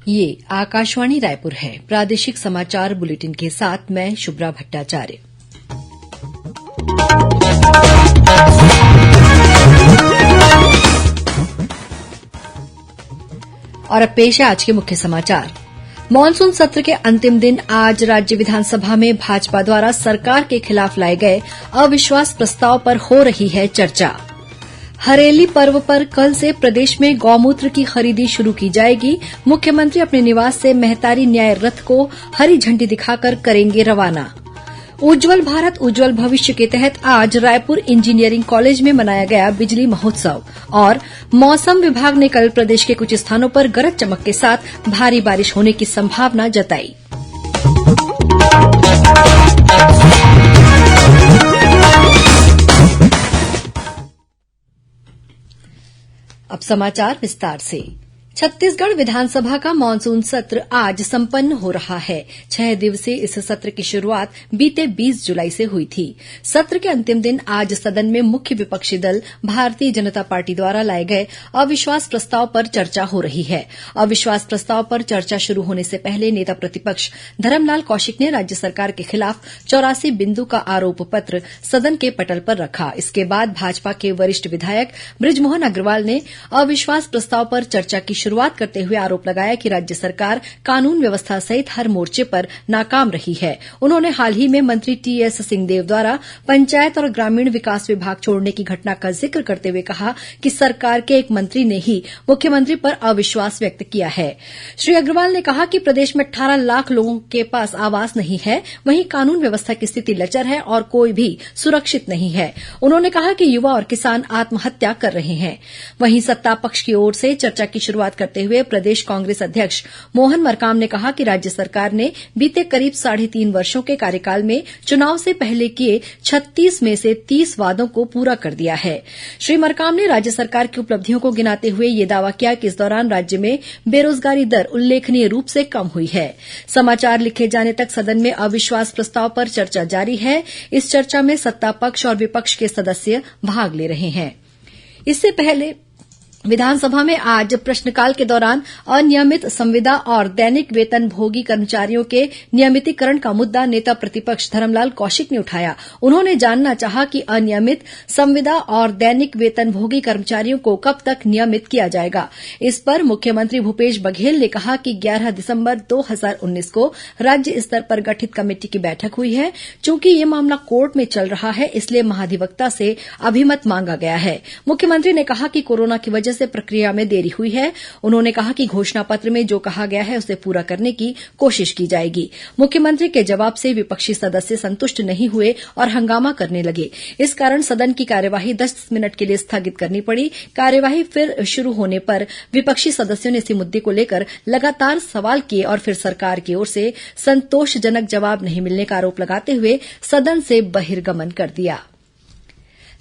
ये आकाशवाणी रायपुर है। प्रादेशिक समाचार बुलेटिन के साथ मैं शुभ्रा भट्टाचार्य। और अब पेश है आज के मुख्य समाचार। मानसून सत्र के अंतिम दिन आज राज्य विधानसभा में भाजपा द्वारा सरकार के खिलाफ लाए गए अविश्वास प्रस्ताव पर हो रही है चर्चा। हरेली पर्व पर कल से प्रदेश में गौमूत्र की खरीदी शुरू की जाएगी। मुख्यमंत्री अपने निवास से महतारी न्याय रथ को हरी झंडी दिखाकर करेंगे रवाना। उज्जवल भारत उज्जवल भविष्य के तहत आज रायपुर इंजीनियरिंग कॉलेज में मनाया गया बिजली महोत्सव। और मौसम विभाग ने कल प्रदेश के कुछ स्थानों पर गरज चमक के साथ भारी बारिश होने की संभावना जताई। अब समाचार विस्तार से। छत्तीसगढ़ विधानसभा का मानसून सत्र आज संपन्न हो रहा है। 6 दिवसीय इस सत्र की शुरूआत बीते 20 जुलाई से हुई थी। सत्र के अंतिम दिन आज सदन में मुख्य विपक्षी दल भारतीय जनता पार्टी द्वारा लाए गए अविश्वास प्रस्ताव पर चर्चा हो रही है। अविश्वास प्रस्ताव पर चर्चा शुरू होने से पहले नेता प्रतिपक्ष धरमलाल कौशिक ने राज्य सरकार के खिलाफ 84 बिंदु का आरोप पत्र सदन के पटल पर रखा। इसके बाद भाजपा के वरिष्ठ विधायक बृजमोहन अग्रवाल ने अविश्वास प्रस्ताव पर चर्चा की शुरुआत करते हुए आरोप लगाया कि राज्य सरकार कानून व्यवस्था सहित हर मोर्चे पर नाकाम रही है। उन्होंने हाल ही में मंत्री टीएस सिंहदेव द्वारा पंचायत और ग्रामीण विकास विभाग छोड़ने की घटना का जिक्र करते हुए कहा कि सरकार के एक मंत्री ने ही मुख्यमंत्री पर अविश्वास व्यक्त किया है। श्री अग्रवाल ने कहा कि प्रदेश में 18 लाख लोगों के पास आवास नहीं है, वहीं कानून व्यवस्था की स्थिति लचर है और कोई भी सुरक्षित नहीं है। उन्होंने कहा कि युवा और किसान आत्महत्या कर रहे हैं। वहीं सत्ता पक्ष की ओर से चर्चा की शुरुआत करते हुए प्रदेश कांग्रेस अध्यक्ष मोहन मरकाम ने कहा कि राज्य सरकार ने बीते करीब 3.5 वर्षों के कार्यकाल में चुनाव से पहले किए 36 में से 30 वादों को पूरा कर दिया है। श्री मरकाम ने राज्य सरकार की उपलब्धियों को गिनाते हुए यह दावा किया कि इस दौरान राज्य में बेरोजगारी दर उल्लेखनीय रूप से कम हुई है। समाचार लिखे जाने तक सदन में अविश्वास प्रस्ताव पर चर्चा जारी है। इस चर्चा में सत्ता पक्ष और विपक्ष के सदस्य भाग ले रहे हैं। इससे पहले विधानसभा में आज प्रश्नकाल के दौरान अनियमित संविदा और दैनिक वेतनभोगी कर्मचारियों के नियमितीकरण का मुद्दा नेता प्रतिपक्ष धरमलाल कौशिक ने उठाया। उन्होंने जानना चाहा कि अनियमित संविदा और दैनिक वेतनभोगी कर्मचारियों को कब तक नियमित किया जाएगा। इस पर मुख्यमंत्री भूपेश बघेल ने कहा कि 11 दिसंबर 2019 को राज्य स्तर पर गठित कमेटी की बैठक हुई है। चूंकि ये मामला कोर्ट में चल रहा है, इसलिए महाधिवक्ता से अभिमत मांगा गया है। मुख्यमंत्री ने कहा कि कोरोना की वजह से प्रक्रिया में देरी हुई है। उन्होंने कहा कि घोषणा पत्र में जो कहा गया है उसे पूरा करने की कोशिश की जाएगी। मुख्यमंत्री के जवाब से विपक्षी सदस्य संतुष्ट नहीं हुए और हंगामा करने लगे। इस कारण सदन की कार्यवाही 10 मिनट के लिए स्थगित करनी पड़ी। कार्यवाही फिर शुरू होने पर विपक्षी सदस्यों ने इसी मुद्दे को लेकर लगातार सवाल किए और फिर सरकार की ओर से संतोषजनक जवाब नहीं मिलने का आरोप लगाते हुए सदन से बहिर्गमन कर दिया।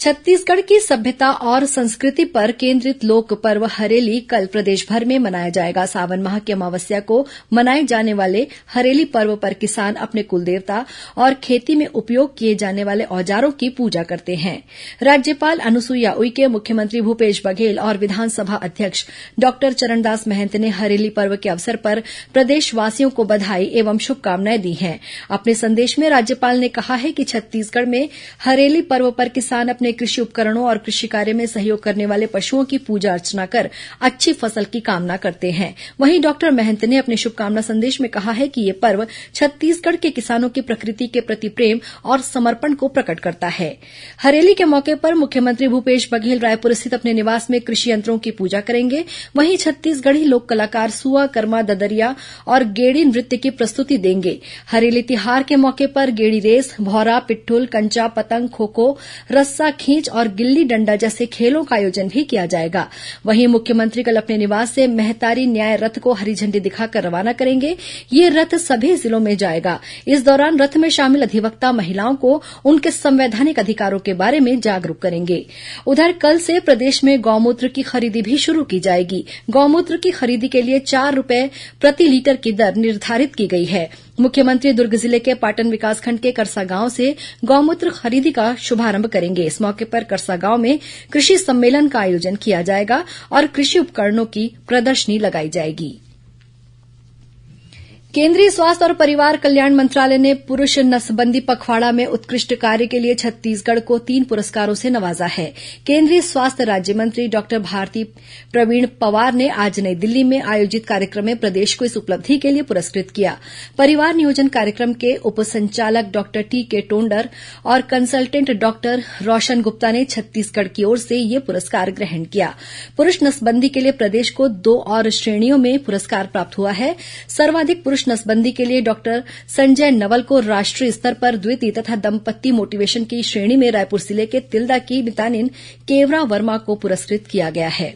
छत्तीसगढ़ की सभ्यता और संस्कृति पर केंद्रित लोक पर्व हरेली कल प्रदेश भर में मनाया जाएगा। सावन माह की अमावस्या को मनाए जाने वाले हरेली पर्व पर किसान अपने कुलदेवता और खेती में उपयोग किए जाने वाले औजारों की पूजा करते हैं। राज्यपाल अनुसुईया उइके, मुख्यमंत्री भूपेश बघेल और विधानसभा अध्यक्ष डॉक्टर चरणदास महंत ने हरेली पर्व के अवसर पर प्रदेशवासियों को बधाई एवं शुभकामनाएं दी हैं। अपने संदेश में राज्यपाल ने कहा है कि छत्तीसगढ़ में हरेली पर्व पर किसान अपने कृषि उपकरणों और कृषि कार्य में सहयोग करने वाले पशुओं की पूजा अर्चना कर अच्छी फसल की कामना करते हैं। वहीं डॉक्टर महंत ने अपने शुभकामना संदेश में कहा है कि ये पर्व छत्तीसगढ़ के किसानों की प्रकृति के प्रति प्रेम और समर्पण को प्रकट करता है। हरेली के मौके पर मुख्यमंत्री भूपेश बघेल रायपुर स्थित अपने निवास में कृषि यंत्रों की पूजा करेंगे। वहीं छत्तीसगढ़ी लोक कलाकार सुआ, कर्मा, ददरिया और गेड़ी नृत्य की प्रस्तुति देंगे। हरेली तिहार के मौके पर गेड़ी रेस, भौरा, पिट्ठुल, कंचा, पतंग, खो-खो, रस्सा खींच और गिल्ली डंडा जैसे खेलों का आयोजन भी किया जाएगा। वहीं मुख्यमंत्री कल अपने निवास से महतारी न्याय रथ को हरी झंडी दिखाकर रवाना करेंगे। ये रथ सभी जिलों में जाएगा। इस दौरान रथ में शामिल अधिवक्ता महिलाओं को उनके संवैधानिक अधिकारों के बारे में जागरूक करेंगे। उधर कल से प्रदेश में गौमूत्र की खरीदी भी शुरू की जाएगी। गौमूत्र की खरीदी के लिए 4 रुपए प्रति लीटर की दर निर्धारित की गई है। मुख्यमंत्री दुर्ग जिले के पाटन विकासखंड के करसा गांव से गौमूत्र खरीदी का शुभारंभ करेंगे। इस मौके पर करसा गांव में कृषि सम्मेलन का आयोजन किया जाएगा और कृषि उपकरणों की प्रदर्शनी लगाई जाएगी। केंद्रीय स्वास्थ्य और परिवार कल्याण मंत्रालय ने पुरुष नसबंदी पखवाड़ा में उत्कृष्ट कार्य के लिए छत्तीसगढ़ को 3 पुरस्कारों से नवाजा है। केंद्रीय स्वास्थ्य राज्य मंत्री डॉक्टर भारती प्रवीण पवार ने आज नई दिल्ली में आयोजित कार्यक्रम में प्रदेश को इस उपलब्धि के लिए पुरस्कृत किया। परिवार नियोजन कार्यक्रम के उप संचालक डॉक्टर टीके टोंडर और कंसल्टेंट डॉक्टर रोशन गुप्ता ने छत्तीसगढ़ की ओर से यह पुरस्कार ग्रहण किया। पुरुष नसबंदी के लिए प्रदेश को 2 और श्रेणियों में पुरस्कार प्राप्त हुआ है। सर्वाधिक पुरुष नसबंदी के लिए डॉक्टर संजय नवल को राष्ट्रीय स्तर पर द्वितीय तथा दंपत्ति मोटिवेशन की श्रेणी में रायपुर जिले के तिल्दा की मितानिन केवरा वर्मा को पुरस्कृत किया गया है।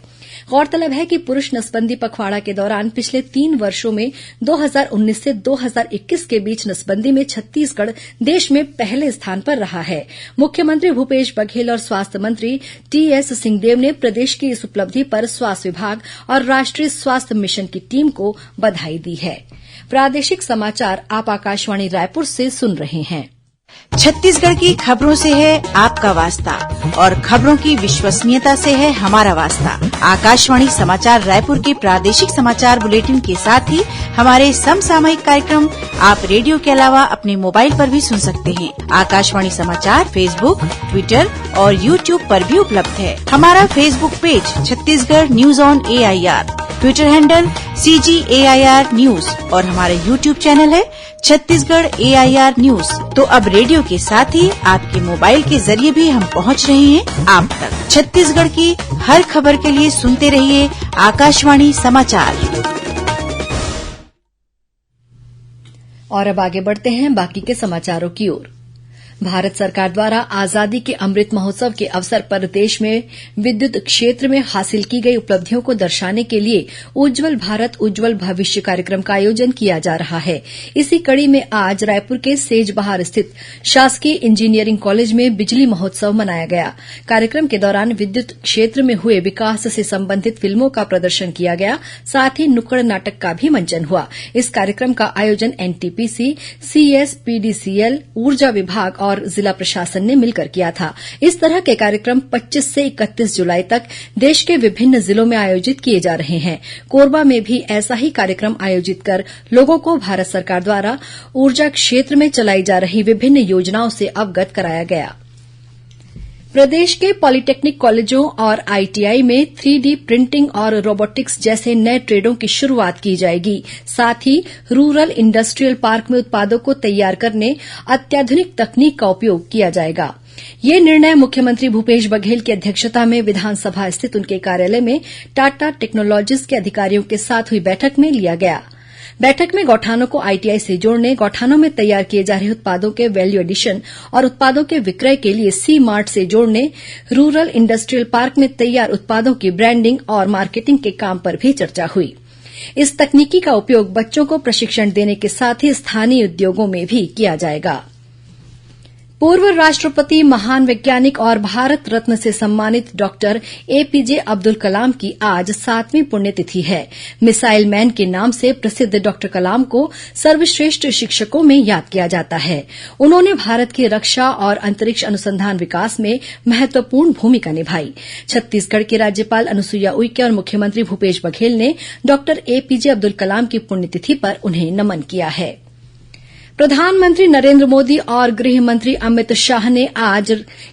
गौरतलब है कि पुरुष नसबंदी पखवाड़ा के दौरान पिछले 3 वर्षों में 2019 से 2021 के बीच नसबंदी में छत्तीसगढ़ देश में पहले स्थान पर रहा है। मुख्यमंत्री भूपेश बघेल और स्वास्थ्य मंत्री टीएस सिंहदेव ने प्रदेश की इस उपलब्धि पर स्वास्थ्य विभाग और राष्ट्रीय स्वास्थ्य मिशन की टीम को बधाई दी है। प्रादेशिक समाचार आप आकाशवाणी रायपुर से सुन रहे हैं। छत्तीसगढ़ की खबरों से है आपका वास्ता और खबरों की विश्वसनीयता से है हमारा वास्ता। आकाशवाणी समाचार रायपुर के प्रादेशिक समाचार बुलेटिन के साथ ही हमारे समसामयिक कार्यक्रम आप रेडियो के अलावा अपने मोबाइल पर भी सुन सकते हैं। आकाशवाणी समाचार फेसबुक, ट्विटर और यूट्यूब पर भी उपलब्ध है। हमारा Facebook page Chhattisgarh news on AIR, Twitter handle CGAIR news और हमारा यूट्यूब चैनल है छत्तीसगढ़ AIR न्यूज। तो अब रेडियो के साथ ही आपके मोबाइल के जरिए भी हम पहुंच रहे हैं आप तक। छत्तीसगढ़ की हर खबर के लिए सुनते रहिए आकाशवाणी समाचार। और अब आगे बढ़ते हैं बाकी के समाचारों की ओर। भारत सरकार द्वारा आजादी के अमृत महोत्सव के अवसर पर देश में विद्युत क्षेत्र में हासिल की गई उपलब्धियों को दर्शाने के लिए उज्जवल भारत उज्जवल भविष्य कार्यक्रम का आयोजन किया जा रहा है। इसी कड़ी में आज रायपुर के सेजबहार स्थित शासकीय इंजीनियरिंग कॉलेज में बिजली महोत्सव मनाया गया। कार्यक्रम के दौरान विद्युत क्षेत्र में हुए विकास से संबंधित फिल्मों का प्रदर्शन किया गया, साथ ही नुक्कड़ नाटक का भी मंचन हुआ। इस कार्यक्रम का आयोजन NTPC, CSPDCL, ऊर्जा विभाग और जिला प्रशासन ने मिलकर किया था। इस तरह के कार्यक्रम 25 से 31 जुलाई तक देश के विभिन्न जिलों में आयोजित किए जा रहे हैं। कोरबा में भी ऐसा ही कार्यक्रम आयोजित कर लोगों को भारत सरकार द्वारा ऊर्जा क्षेत्र में चलाई जा रही विभिन्न योजनाओं से अवगत कराया गया। प्रदेश के पॉलिटेक्निक कॉलेजों और ITI में 3D प्रिंटिंग और रोबोटिक्स जैसे नए ट्रेडों की शुरूआत की जाएगी। साथ ही रूरल इंडस्ट्रियल पार्क में उत्पादों को तैयार करने अत्याधुनिक तकनीक का उपयोग किया जाएगा। ये निर्णय मुख्यमंत्री भूपेश बघेल की अध्यक्षता में विधानसभा स्थित उनके कार्यालय में टाटा टेक्नोलॉजीज के अधिकारियों के साथ हुई बैठक में लिया गया। बैठक में गौठानों को ITI से जोड़ने, गौठानों में तैयार किए जा रहे उत्पादों के वैल्यू एडिशन और उत्पादों के विक्रय के लिए C-मार्ट से जोड़ने, रूरल इंडस्ट्रियल पार्क में तैयार उत्पादों की ब्रांडिंग और मार्केटिंग के काम पर भी चर्चा हुई। इस तकनीकी का उपयोग बच्चों को प्रशिक्षण देने के साथ ही स्थानीय उद्योगों में भी किया जाएगा। पूर्व राष्ट्रपति, महान वैज्ञानिक और भारत रत्न से सम्मानित डॉक्टर APJ अब्दुल कलाम की आज 7वीं पुण्यतिथि है। मिसाइल मैन के नाम से प्रसिद्ध डॉक्टर कलाम को सर्वश्रेष्ठ शिक्षकों में याद किया जाता है। उन्होंने भारत की रक्षा और अंतरिक्ष अनुसंधान विकास में महत्वपूर्ण भूमिका निभाई। छत्तीसगढ़ की राज्यपाल अनुसुईया उइके और मुख्यमंत्री भूपेश बघेल ने डॉक्टर APJ अब्दुल कलाम की पुण्यतिथि पर उन्हें नमन किया है। प्रधानमंत्री नरेंद्र मोदी और गृह मंत्री अमित शाह ने आज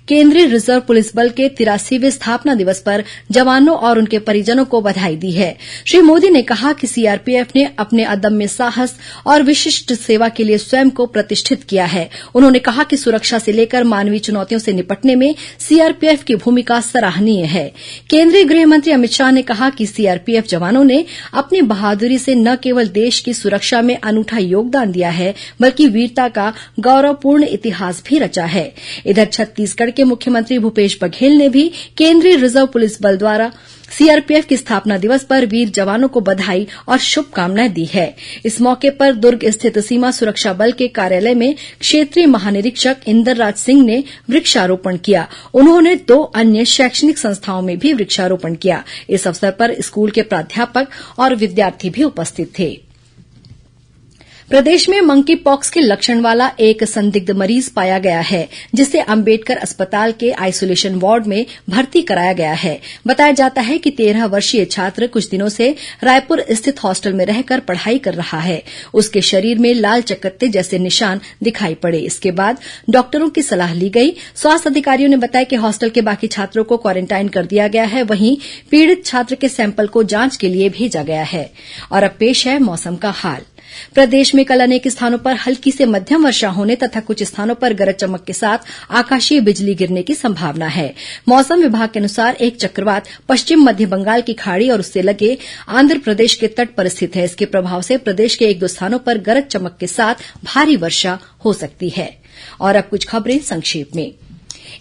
केंद्रीय रिजर्व पुलिस बल के 83वें स्थापना दिवस पर जवानों और उनके परिजनों को बधाई दी है। श्री मोदी ने कहा कि CRPF ने अपने अदम्य साहस और विशिष्ट सेवा के लिए स्वयं को प्रतिष्ठित किया है। उन्होंने कहा कि सुरक्षा से लेकर मानवीय चुनौतियों से निपटने में CRPF की भूमिका सराहनीय है। केंद्रीय गृह मंत्री अमित शाह ने कहा कि CRPF जवानों ने अपनी बहादुरी से न केवल देश की सुरक्षा में अनूठा योगदान दिया है, की वीरता का गौरवपूर्ण इतिहास भी रचा है। इधर छत्तीसगढ़ के मुख्यमंत्री भूपेश बघेल ने भी केंद्रीय रिजर्व पुलिस बल द्वारा CRPF की स्थापना दिवस पर वीर जवानों को बधाई और शुभकामनाएं दी है। इस मौके पर दुर्ग स्थित सीमा सुरक्षा बल के कार्यालय में क्षेत्रीय महानिरीक्षक इंदरराज सिंह ने वृक्षारोपण किया। उन्होंने 2 अन्य शैक्षणिक संस्थाओं में भी वृक्षारोपण किया। इस अवसर पर स्कूल के प्राध्यापक और विद्यार्थी भी उपस्थित थे। प्रदेश में मंकी पॉक्स के लक्षण वाला एक संदिग्ध मरीज पाया गया है, जिसे अंबेडकर अस्पताल के आइसोलेशन वार्ड में भर्ती कराया गया है। बताया जाता है कि 13 वर्षीय छात्र कुछ दिनों से रायपुर स्थित हॉस्टल में रहकर पढ़ाई कर रहा है। उसके शरीर में लाल चकत्ते जैसे निशान दिखाई पड़े। इसके बाद डॉक्टरों की सलाह ली गई। स्वास्थ्य अधिकारियों ने बताया कि हॉस्टल के बाकी छात्रों को क्वारेंटाइन कर दिया गया है। वहीं पीड़ित छात्र के सैंपल को जांच के लिए भेजा गया है। और अब पेश है मौसम का हाल। प्रदेश में कल अनेक स्थानों पर हल्की से मध्यम वर्षा होने तथा कुछ स्थानों पर गरज चमक के साथ आकाशीय बिजली गिरने की संभावना है। मौसम विभाग के अनुसार एक चक्रवात पश्चिम मध्य बंगाल की खाड़ी और उससे लगे आंध्र प्रदेश के तट पर स्थित है। इसके प्रभाव से प्रदेश के 1-2 स्थानों पर गरज चमक के साथ भारी वर्षा हो सकती है। और अब कुछ खबरें संक्षेप में।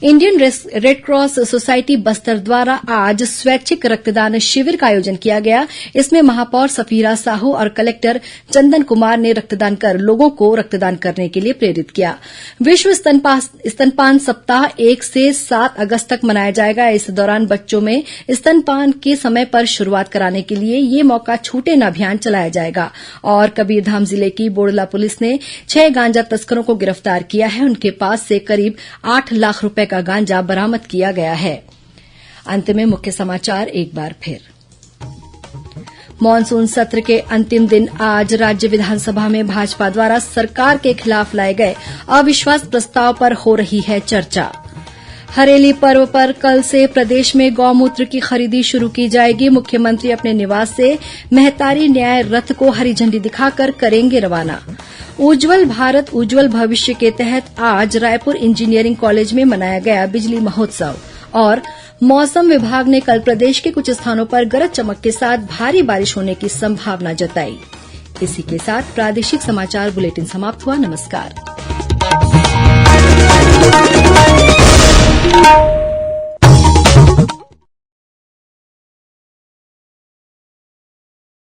Indian red cross society Bastar द्वारा आज स्वैच्छिक रक्तदान शिविर का आयोजन किया गया। इसमें महापौर सफीरा साहू और कलेक्टर चंदन कुमार ने रक्तदान कर लोगों को रक्तदान करने के लिए प्रेरित किया। विश्व स्तनपान सप्ताह 1 से 7 अगस्त तक मनाया जाएगा। इस दौरान बच्चों में स्तनपान के समय पर शुरुआत कराने के लिए ये मौका छूटे न अभियान चलाया जाएगा। और कबीरधाम जिले की बोड़ला पुलिस ने 6 गांजा तस्करों को गिरफ्तार किया है। उनके पास से करीब 8 लाख रुपए का गांजा बरामद किया गया है। अंत में मुख्य समाचार एक बार फिर। मानसून सत्र के अंतिम दिन आज राज्य विधानसभा में भाजपा द्वारा सरकार के खिलाफ लाए गए अविश्वास प्रस्ताव पर हो रही है चर्चा। हरेली पर्व पर कल से प्रदेश में गौमूत्र की खरीदी शुरू की जाएगी। मुख्यमंत्री अपने निवास से महतारी न्याय रथ को हरी झंडी दिखाकर करेंगे रवाना। उज्जवल भारत उज्जवल भविष्य के तहत आज रायपुर इंजीनियरिंग कॉलेज में मनाया गया बिजली महोत्सव। और मौसम विभाग ने कल प्रदेश के कुछ स्थानों पर गरज चमक के साथ भारी बारिश होने की संभावना जताई। इसी के साथ प्रादेशिक समाचार बुलेटिन समाप्त हुआ। नमस्कार।